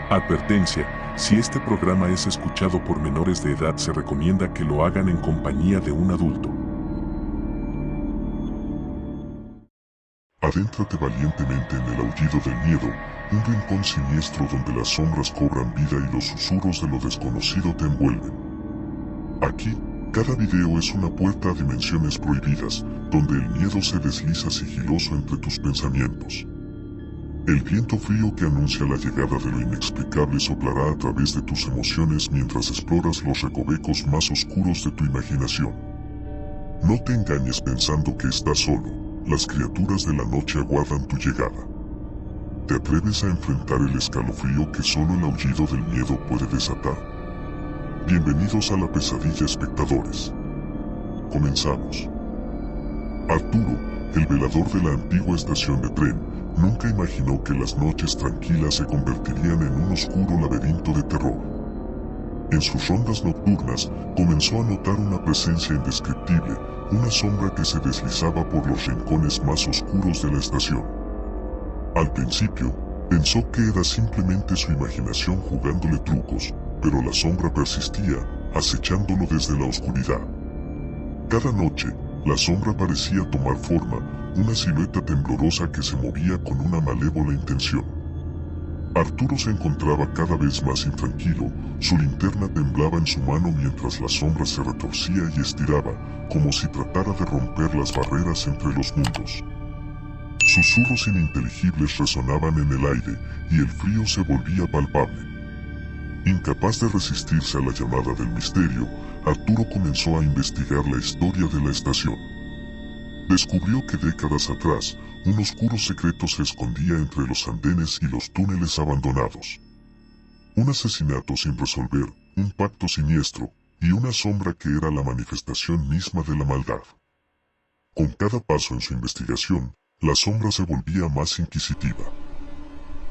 Advertencia: si este programa es escuchado por menores de edad, se recomienda que lo hagan en compañía de un adulto. Adéntrate valientemente en el aullido del miedo, un rincón siniestro donde las sombras cobran vida y los susurros de lo desconocido te envuelven. Aquí, cada video es una puerta a dimensiones prohibidas, donde el miedo se desliza sigiloso entre tus pensamientos. El viento frío que anuncia la llegada de lo inexplicable soplará a través de tus emociones mientras exploras los recovecos más oscuros de tu imaginación. No te engañes pensando que estás solo, las criaturas de la noche aguardan tu llegada. ¿Te atreves a enfrentar el escalofrío que solo el aullido del miedo puede desatar? Bienvenidos a la pesadilla, espectadores. Comenzamos. Arturo, el velador de la antigua estación de tren, nunca imaginó que las noches tranquilas se convertirían en un oscuro laberinto de terror. En sus rondas nocturnas, comenzó a notar una presencia indescriptible, una sombra que se deslizaba por los rincones más oscuros de la estación. Al principio, pensó que era simplemente su imaginación jugándole trucos, pero la sombra persistía, acechándolo desde la oscuridad. Cada noche, la sombra parecía tomar forma, una silueta temblorosa que se movía con una malévola intención. Arturo se encontraba cada vez más intranquilo, su linterna temblaba en su mano mientras la sombra se retorcía y estiraba, como si tratara de romper las barreras entre los mundos. Susurros ininteligibles resonaban en el aire, y el frío se volvía palpable. Incapaz de resistirse a la llamada del misterio, Arturo comenzó a investigar la historia de la estación. Descubrió que décadas atrás, un oscuro secreto se escondía entre los andenes y los túneles abandonados. Un asesinato sin resolver, un pacto siniestro, y una sombra que era la manifestación misma de la maldad. Con cada paso en su investigación, la sombra se volvía más inquisitiva.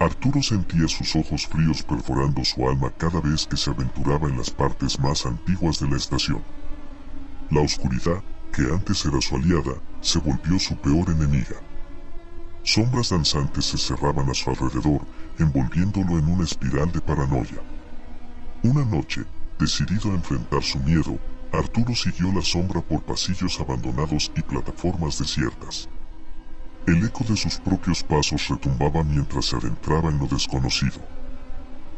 Arturo sentía sus ojos fríos perforando su alma cada vez que se aventuraba en las partes más antiguas de la estación. La oscuridad, que antes era su aliada, se volvió su peor enemiga. Sombras danzantes se cerraban a su alrededor, envolviéndolo en una espiral de paranoia. Una noche, decidido a enfrentar su miedo, Arturo siguió la sombra por pasillos abandonados y plataformas desiertas. El eco de sus propios pasos retumbaba mientras se adentraba en lo desconocido.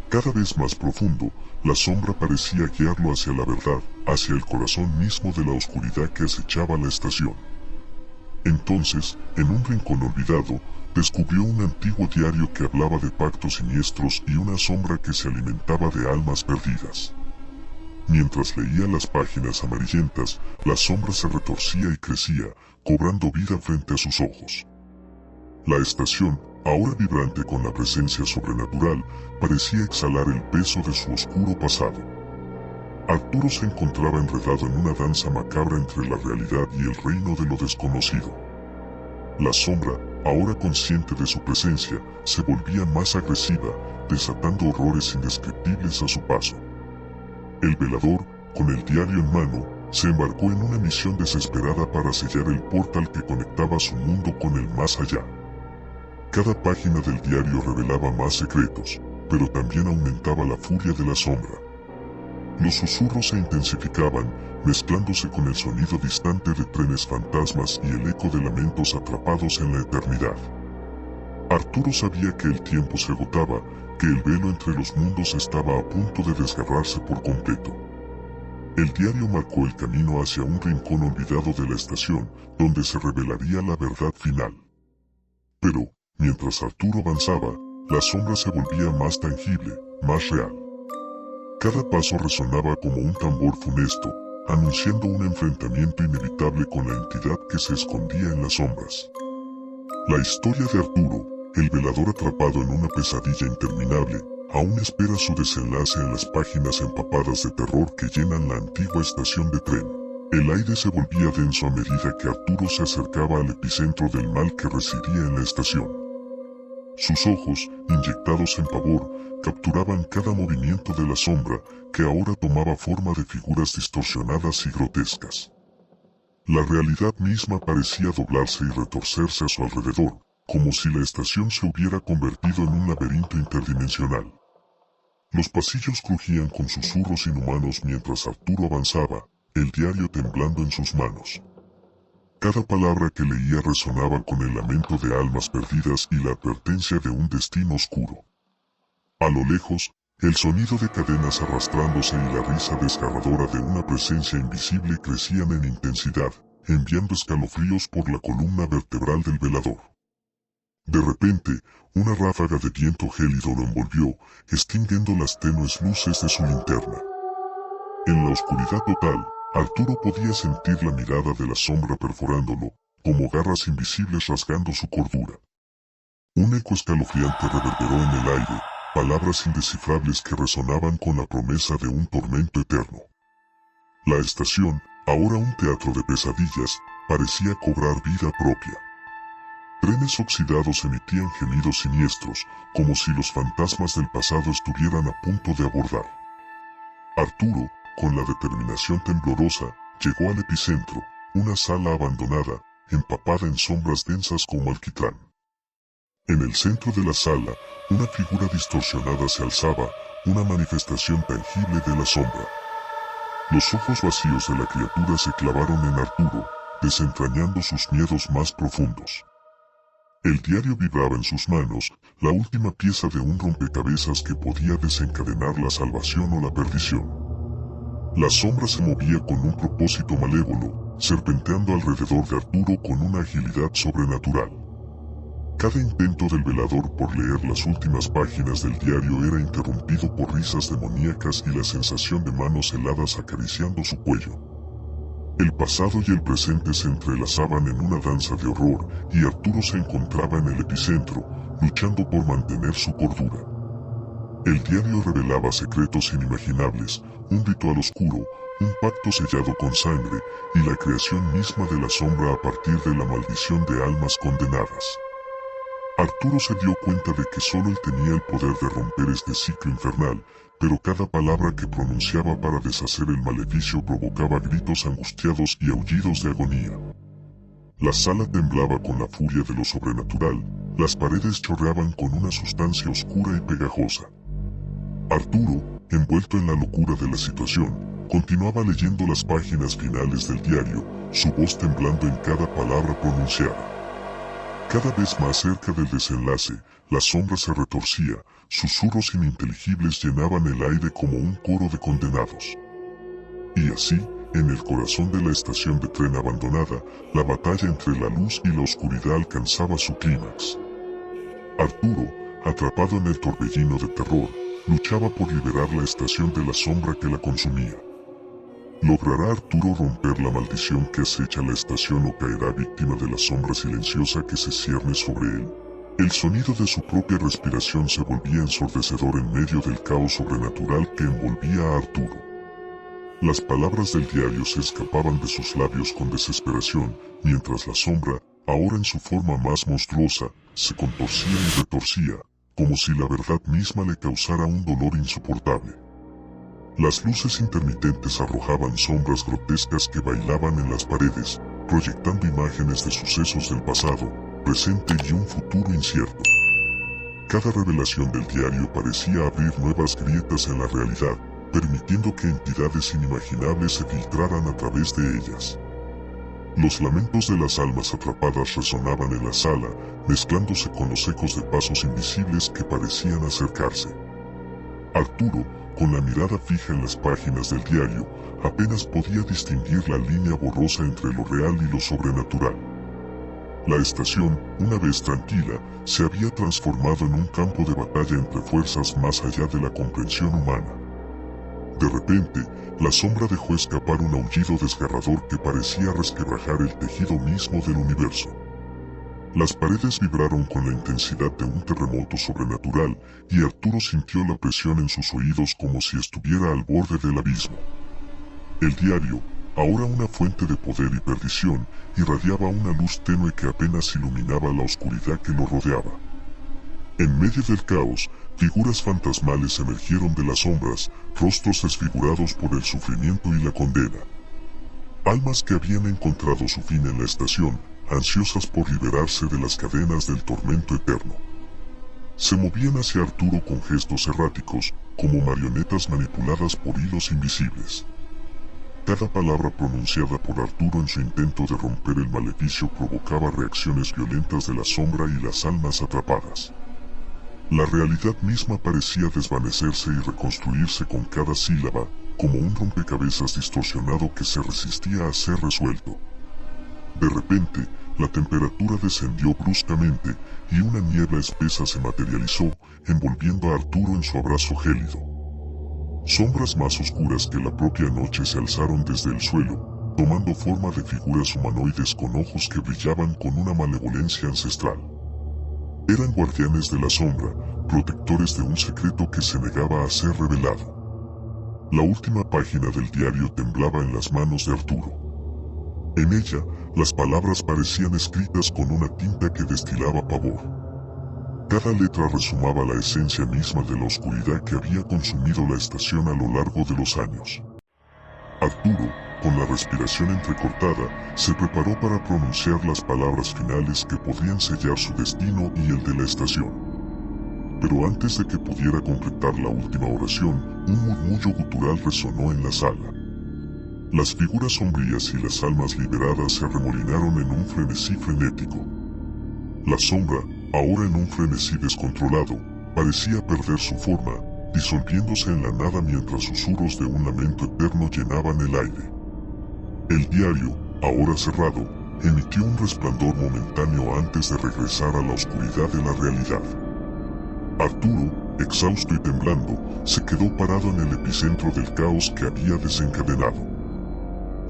Cada vez más profundo, la sombra parecía guiarlo hacia la verdad, hacia el corazón mismo de la oscuridad que acechaba la estación. Entonces, en un rincón olvidado, descubrió un antiguo diario que hablaba de pactos siniestros y una sombra que se alimentaba de almas perdidas. Mientras leía las páginas amarillentas, la sombra se retorcía y crecía, cobrando vida frente a sus ojos. La estación, ahora vibrante con la presencia sobrenatural, parecía exhalar el peso de su oscuro pasado. Arturo se encontraba enredado en una danza macabra entre la realidad y el reino de lo desconocido. La sombra, ahora consciente de su presencia, se volvía más agresiva, desatando horrores indescriptibles a su paso. El velador, con el diario en mano, se embarcó en una misión desesperada para sellar el portal que conectaba su mundo con el más allá. Cada página del diario revelaba más secretos, pero también aumentaba la furia de la sombra. Los susurros se intensificaban, mezclándose con el sonido distante de trenes fantasmas y el eco de lamentos atrapados en la eternidad. Arturo sabía que el tiempo se agotaba, que el velo entre los mundos estaba a punto de desgarrarse por completo. El diario marcó el camino hacia un rincón olvidado de la estación, donde se revelaría la verdad final. Pero, mientras Arturo avanzaba, la sombra se volvía más tangible, más real. Cada paso resonaba como un tambor funesto, anunciando un enfrentamiento inevitable con la entidad que se escondía en las sombras. La historia de Arturo, el velador atrapado en una pesadilla interminable, aún espera su desenlace en las páginas empapadas de terror que llenan la antigua estación de tren. El aire se volvía denso a medida que Arturo se acercaba al epicentro del mal que residía en la estación. Sus ojos, inyectados en pavor, capturaban cada movimiento de la sombra, que ahora tomaba forma de figuras distorsionadas y grotescas. La realidad misma parecía doblarse y retorcerse a su alrededor, como si la estación se hubiera convertido en un laberinto interdimensional. Los pasillos crujían con susurros inhumanos mientras Arturo avanzaba, el diario temblando en sus manos. Cada palabra que leía resonaba con el lamento de almas perdidas y la advertencia de un destino oscuro. A lo lejos, el sonido de cadenas arrastrándose y la risa desgarradora de una presencia invisible crecían en intensidad, enviando escalofríos por la columna vertebral del velador. De repente, una ráfaga de viento gélido lo envolvió, extinguiendo las tenues luces de su linterna. En la oscuridad total, Arturo podía sentir la mirada de la sombra perforándolo, como garras invisibles rasgando su cordura. Un eco escalofriante reverberó en el aire, palabras indescifrables que resonaban con la promesa de un tormento eterno. La estación, ahora un teatro de pesadillas, parecía cobrar vida propia. Trenes oxidados emitían gemidos siniestros, como si los fantasmas del pasado estuvieran a punto de abordar. Arturo, con la determinación temblorosa, llegó al epicentro, una sala abandonada, empapada en sombras densas como alquitrán. En el centro de la sala, una figura distorsionada se alzaba, una manifestación tangible de la sombra. Los ojos vacíos de la criatura se clavaron en Arturo, desentrañando sus miedos más profundos. El diario vibraba en sus manos, la última pieza de un rompecabezas que podía desencadenar la salvación o la perdición. La sombra se movía con un propósito malévolo, serpenteando alrededor de Arturo con una agilidad sobrenatural. Cada intento del velador por leer las últimas páginas del diario era interrumpido por risas demoníacas y la sensación de manos heladas acariciando su cuello. El pasado y el presente se entrelazaban en una danza de horror, y Arturo se encontraba en el epicentro, luchando por mantener su cordura. El diario revelaba secretos inimaginables, un ritual oscuro, un pacto sellado con sangre, y la creación misma de la sombra a partir de la maldición de almas condenadas. Arturo se dio cuenta de que solo él tenía el poder de romper este ciclo infernal, pero cada palabra que pronunciaba para deshacer el maleficio provocaba gritos angustiados y aullidos de agonía. La sala temblaba con la furia de lo sobrenatural, las paredes chorreaban con una sustancia oscura y pegajosa. Arturo, envuelto en la locura de la situación, continuaba leyendo las páginas finales del diario, su voz temblando en cada palabra pronunciada. Cada vez más cerca del desenlace, la sombra se retorcía, susurros ininteligibles llenaban el aire como un coro de condenados. Y así, en el corazón de la estación de tren abandonada, la batalla entre la luz y la oscuridad alcanzaba su clímax. Arturo, atrapado en el torbellino de terror, luchaba por liberar la estación de la sombra que la consumía. ¿Logrará Arturo romper la maldición que acecha la estación o caerá víctima de la sombra silenciosa que se cierne sobre él? El sonido de su propia respiración se volvía ensordecedor en medio del caos sobrenatural que envolvía a Arturo. Las palabras del diario se escapaban de sus labios con desesperación, mientras la sombra, ahora en su forma más monstruosa, se contorcía y retorcía, como si la verdad misma le causara un dolor insoportable. Las luces intermitentes arrojaban sombras grotescas que bailaban en las paredes, proyectando imágenes de sucesos del pasado, presente y un futuro incierto. Cada revelación del diario parecía abrir nuevas grietas en la realidad, permitiendo que entidades inimaginables se filtraran a través de ellas. Los lamentos de las almas atrapadas resonaban en la sala, mezclándose con los ecos de pasos invisibles que parecían acercarse. Arturo, con la mirada fija en las páginas del diario, apenas podía distinguir la línea borrosa entre lo real y lo sobrenatural. La estación, una vez tranquila, se había transformado en un campo de batalla entre fuerzas más allá de la comprensión humana. De repente, la sombra dejó escapar un aullido desgarrador que parecía resquebrajar el tejido mismo del universo. Las paredes vibraron con la intensidad de un terremoto sobrenatural, y Arturo sintió la presión en sus oídos como si estuviera al borde del abismo. El diario, ahora una fuente de poder y perdición, irradiaba una luz tenue que apenas iluminaba la oscuridad que lo rodeaba. En medio del caos, figuras fantasmales emergieron de las sombras, rostros desfigurados por el sufrimiento y la condena. Almas que habían encontrado su fin en la estación, ansiosas por liberarse de las cadenas del tormento eterno. Se movían hacia Arturo con gestos erráticos, como marionetas manipuladas por hilos invisibles. Cada palabra pronunciada por Arturo en su intento de romper el maleficio provocaba reacciones violentas de la sombra y las almas atrapadas. La realidad misma parecía desvanecerse y reconstruirse con cada sílaba, como un rompecabezas distorsionado que se resistía a ser resuelto. De repente, la temperatura descendió bruscamente y una niebla espesa se materializó, envolviendo a Arturo en su abrazo gélido. Sombras más oscuras que la propia noche se alzaron desde el suelo, tomando forma de figuras humanoides con ojos que brillaban con una malevolencia ancestral. Eran guardianes de la sombra, protectores de un secreto que se negaba a ser revelado. La última página del diario temblaba en las manos de Arturo. En ella, las palabras parecían escritas con una tinta que destilaba pavor. Cada letra resumaba la esencia misma de la oscuridad que había consumido la estación a lo largo de los años. Arturo, con la respiración entrecortada, se preparó para pronunciar las palabras finales que podrían sellar su destino y el de la estación. Pero antes de que pudiera completar la última oración, un murmullo gutural resonó en la sala. Las figuras sombrías y las almas liberadas se arremolinaron en un frenesí frenético. La sombra, ahora en un frenesí descontrolado, parecía perder su forma, disolviéndose en la nada mientras susurros de un lamento eterno llenaban el aire. El diario, ahora cerrado, emitió un resplandor momentáneo antes de regresar a la oscuridad de la realidad. Arturo, exhausto y temblando, se quedó parado en el epicentro del caos que había desencadenado.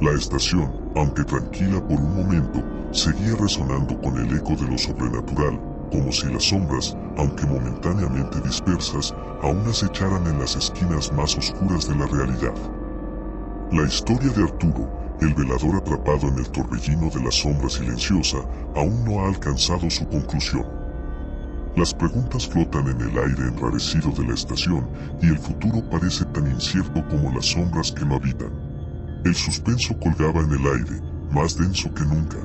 La estación, aunque tranquila por un momento, seguía resonando con el eco de lo sobrenatural, como si las sombras, aunque momentáneamente dispersas, aún acecharan en las esquinas más oscuras de la realidad. La historia de Arturo, el velador atrapado en el torbellino de la sombra silenciosa, aún no ha alcanzado su conclusión. Las preguntas flotan en el aire enrarecido de la estación, y el futuro parece tan incierto como las sombras que lo habitan. El suspenso colgaba en el aire, más denso que nunca.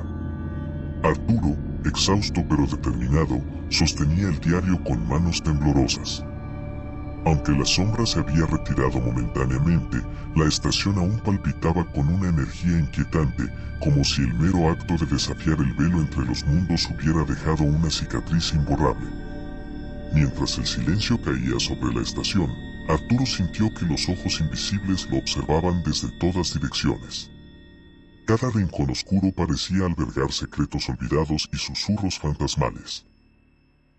Arturo, exhausto pero determinado, sostenía el diario con manos temblorosas. Aunque la sombra se había retirado momentáneamente, la estación aún palpitaba con una energía inquietante, como si el mero acto de desafiar el velo entre los mundos hubiera dejado una cicatriz imborrable. Mientras el silencio caía sobre la estación, Arturo sintió que los ojos invisibles lo observaban desde todas direcciones. Cada rincón oscuro parecía albergar secretos olvidados y susurros fantasmales.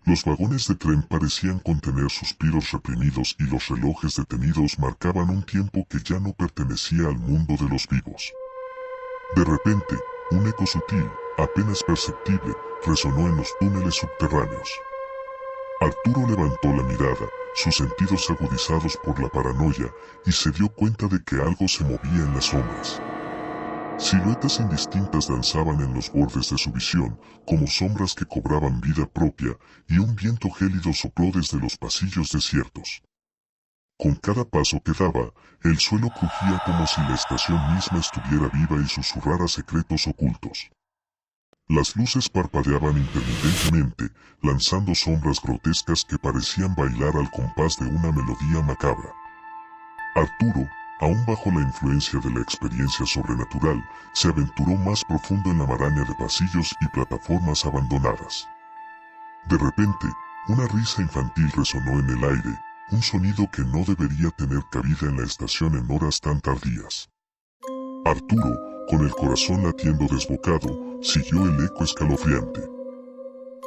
Los vagones de tren parecían contener suspiros reprimidos y los relojes detenidos marcaban un tiempo que ya no pertenecía al mundo de los vivos. De repente, un eco sutil, apenas perceptible, resonó en los túneles subterráneos. Arturo levantó la mirada, sus sentidos agudizados por la paranoia, y se dio cuenta de que algo se movía en las sombras. Siluetas indistintas danzaban en los bordes de su visión, como sombras que cobraban vida propia, y un viento gélido sopló desde los pasillos desiertos. Con cada paso que daba, el suelo crujía como si la estación misma estuviera viva y susurrara secretos ocultos. Las luces parpadeaban intermitentemente, lanzando sombras grotescas que parecían bailar al compás de una melodía macabra. Arturo, aún bajo la influencia de la experiencia sobrenatural, se aventuró más profundo en la maraña de pasillos y plataformas abandonadas. De repente, una risa infantil resonó en el aire, un sonido que no debería tener cabida en la estación en horas tan tardías. Arturo, con el corazón latiendo desbocado, siguió el eco escalofriante.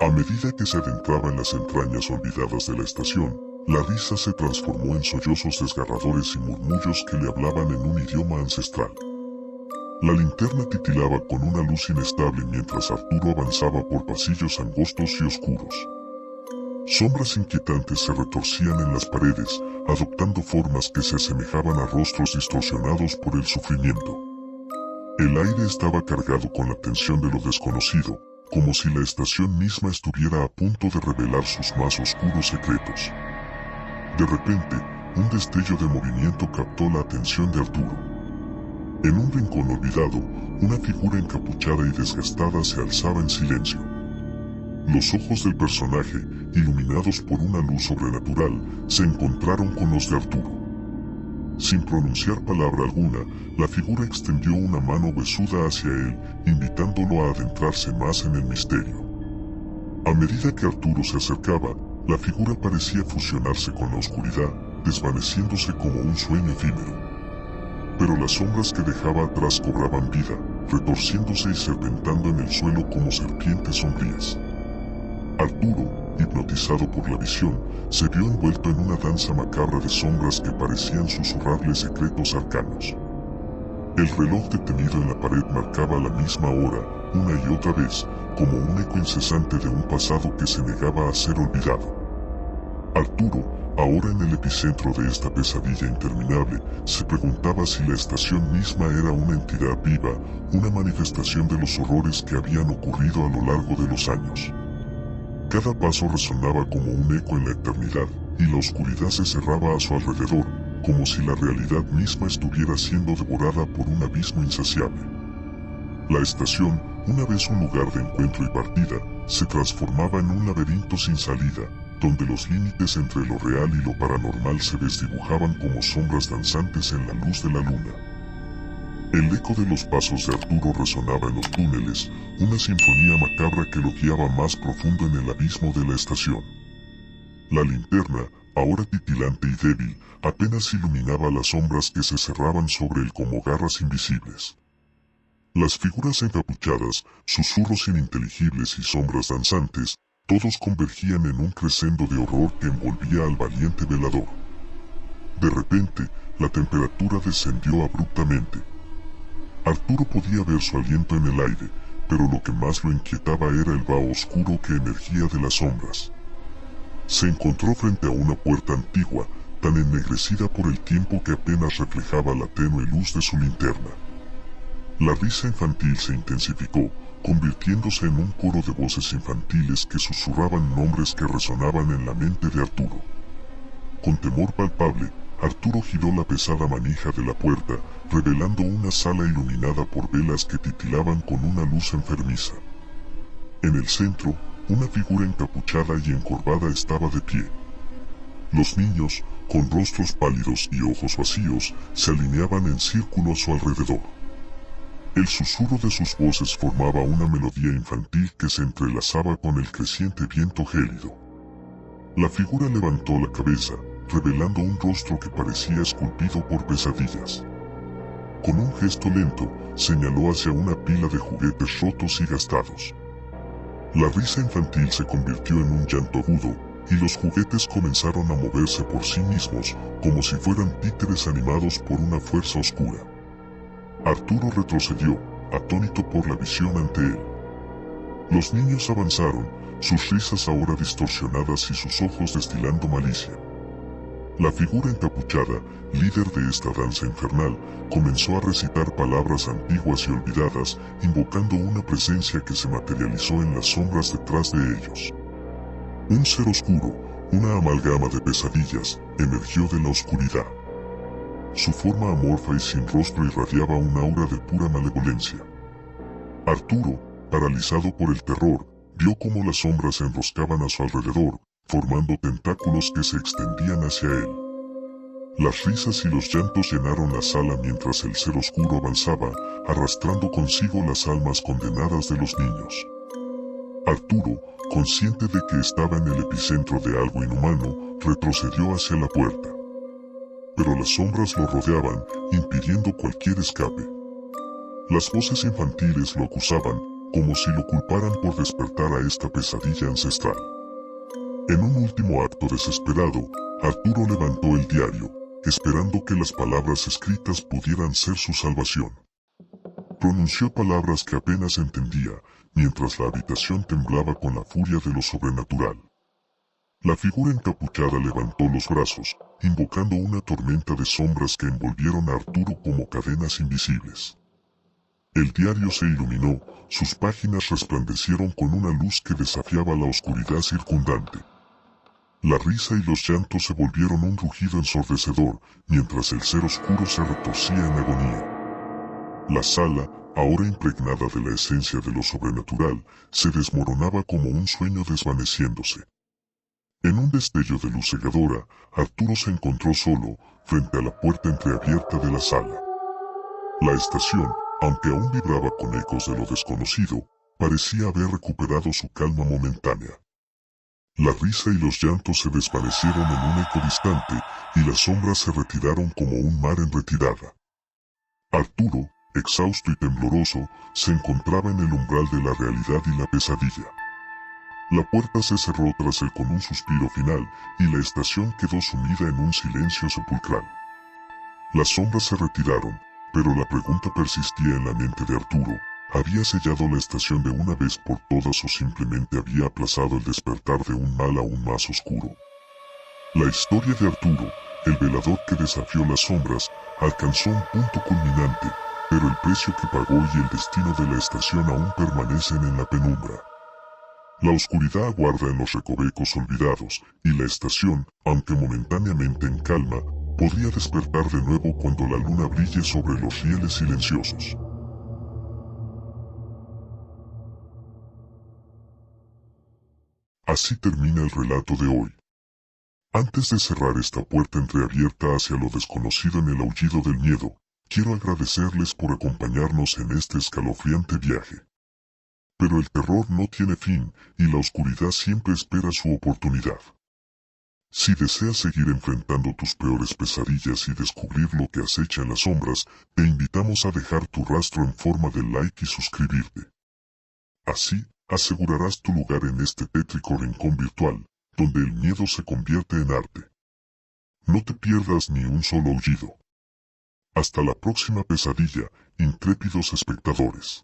A medida que se adentraba en las entrañas olvidadas de la estación, la risa se transformó en sollozos desgarradores y murmullos que le hablaban en un idioma ancestral. La linterna titilaba con una luz inestable mientras Arturo avanzaba por pasillos angostos y oscuros. Sombras inquietantes se retorcían en las paredes, adoptando formas que se asemejaban a rostros distorsionados por el sufrimiento. El aire estaba cargado con la tensión de lo desconocido, como si la estación misma estuviera a punto de revelar sus más oscuros secretos. De repente, un destello de movimiento captó la atención de Arturo. En un rincón olvidado, una figura encapuchada y desgastada se alzaba en silencio. Los ojos del personaje, iluminados por una luz sobrenatural, se encontraron con los de Arturo. Sin pronunciar palabra alguna, la figura extendió una mano huesuda hacia él, invitándolo a adentrarse más en el misterio. A medida que Arturo se acercaba, la figura parecía fusionarse con la oscuridad, desvaneciéndose como un sueño efímero. Pero las sombras que dejaba atrás cobraban vida, retorciéndose y serpentando en el suelo como serpientes sombrías. Arturo, hipnotizado por la visión, se vio envuelto en una danza macabra de sombras que parecían susurrarle secretos arcanos. El reloj detenido en la pared marcaba la misma hora, una y otra vez, como un eco incesante de un pasado que se negaba a ser olvidado. Arturo, ahora en el epicentro de esta pesadilla interminable, se preguntaba si la estación misma era una entidad viva, una manifestación de los horrores que habían ocurrido a lo largo de los años. Cada paso resonaba como un eco en la eternidad, y la oscuridad se cerraba a su alrededor, como si la realidad misma estuviera siendo devorada por un abismo insaciable. La estación, una vez un lugar de encuentro y partida, se transformaba en un laberinto sin salida, donde los límites entre lo real y lo paranormal se desdibujaban como sombras danzantes en la luz de la luna. El eco de los pasos de Arturo resonaba en los túneles, una sinfonía macabra que lo guiaba más profundo en el abismo de la estación. La linterna, ahora titilante y débil, apenas iluminaba las sombras que se cerraban sobre él como garras invisibles. Las figuras encapuchadas, susurros ininteligibles y sombras danzantes, todos convergían en un crescendo de horror que envolvía al valiente velador. De repente, la temperatura descendió abruptamente. Arturo podía ver su aliento en el aire, pero lo que más lo inquietaba era el vaho oscuro que emergía de las sombras. Se encontró frente a una puerta antigua, tan ennegrecida por el tiempo que apenas reflejaba la tenue luz de su linterna. La risa infantil se intensificó, convirtiéndose en un coro de voces infantiles que susurraban nombres que resonaban en la mente de Arturo. Con temor palpable, Arturo giró la pesada manija de la puerta, revelando una sala iluminada por velas que titilaban con una luz enfermiza. En el centro, una figura encapuchada y encorvada estaba de pie. Los niños, con rostros pálidos y ojos vacíos, se alineaban en círculo a su alrededor. El susurro de sus voces formaba una melodía infantil que se entrelazaba con el creciente viento gélido. La figura levantó la cabeza, revelando un rostro que parecía esculpido por pesadillas. Con un gesto lento, señaló hacia una pila de juguetes rotos y gastados. La risa infantil se convirtió en un llanto agudo, y los juguetes comenzaron a moverse por sí mismos, como si fueran títeres animados por una fuerza oscura. Arturo retrocedió, atónito por la visión ante él. Los niños avanzaron, sus risas ahora distorsionadas y sus ojos destilando malicia. La figura encapuchada, líder de esta danza infernal, comenzó a recitar palabras antiguas y olvidadas, invocando una presencia que se materializó en las sombras detrás de ellos. Un ser oscuro, una amalgama de pesadillas, emergió de la oscuridad. Su forma amorfa y sin rostro irradiaba un aura de pura malevolencia. Arturo, paralizado por el terror, vio cómo las sombras se enroscaban a su alrededor, formando tentáculos que se extendían hacia él. Las risas y los llantos llenaron la sala mientras el ser oscuro avanzaba, arrastrando consigo las almas condenadas de los niños. Arturo, consciente de que estaba en el epicentro de algo inhumano, retrocedió hacia la puerta. Pero las sombras lo rodeaban, impidiendo cualquier escape. Las voces infantiles lo acusaban, como si lo culparan por despertar a esta pesadilla ancestral. En un último acto desesperado, Arturo levantó el diario, esperando que las palabras escritas pudieran ser su salvación. Pronunció palabras que apenas entendía, mientras la habitación temblaba con la furia de lo sobrenatural. La figura encapuchada levantó los brazos, invocando una tormenta de sombras que envolvieron a Arturo como cadenas invisibles. El diario se iluminó, sus páginas resplandecieron con una luz que desafiaba la oscuridad circundante. La risa y los llantos se volvieron un rugido ensordecedor, mientras el ser oscuro se retorcía en agonía. La sala, ahora impregnada de la esencia de lo sobrenatural, se desmoronaba como un sueño desvaneciéndose. En un destello de luz cegadora, Arturo se encontró solo, frente a la puerta entreabierta de la sala. La estación, aunque aún vibraba con ecos de lo desconocido, parecía haber recuperado su calma momentánea. La risa y los llantos se desvanecieron en un eco distante, y las sombras se retiraron como un mar en retirada. Arturo, exhausto y tembloroso, se encontraba en el umbral de la realidad y la pesadilla. La puerta se cerró tras él con un suspiro final, y la estación quedó sumida en un silencio sepulcral. Las sombras se retiraron, pero la pregunta persistía en la mente de Arturo: ¿había sellado la estación de una vez por todas o simplemente había aplazado el despertar de un mal aún más oscuro? La historia de Arturo, el velador que desafió las sombras, alcanzó un punto culminante, pero el precio que pagó y el destino de la estación aún permanecen en la penumbra. La oscuridad aguarda en los recovecos olvidados, y la estación, aunque momentáneamente en calma, podría despertar de nuevo cuando la luna brille sobre los rieles silenciosos. Así termina el relato de hoy. Antes de cerrar esta puerta entreabierta hacia lo desconocido en el aullido del miedo, quiero agradecerles por acompañarnos en este escalofriante viaje. Pero el terror no tiene fin, y la oscuridad siempre espera su oportunidad. Si deseas seguir enfrentando tus peores pesadillas y descubrir lo que acecha en las sombras, te invitamos a dejar tu rastro en forma de like y suscribirte. Así, asegurarás tu lugar en este tétrico rincón virtual, donde el miedo se convierte en arte. No te pierdas ni un solo aullido. Hasta la próxima pesadilla, intrépidos espectadores.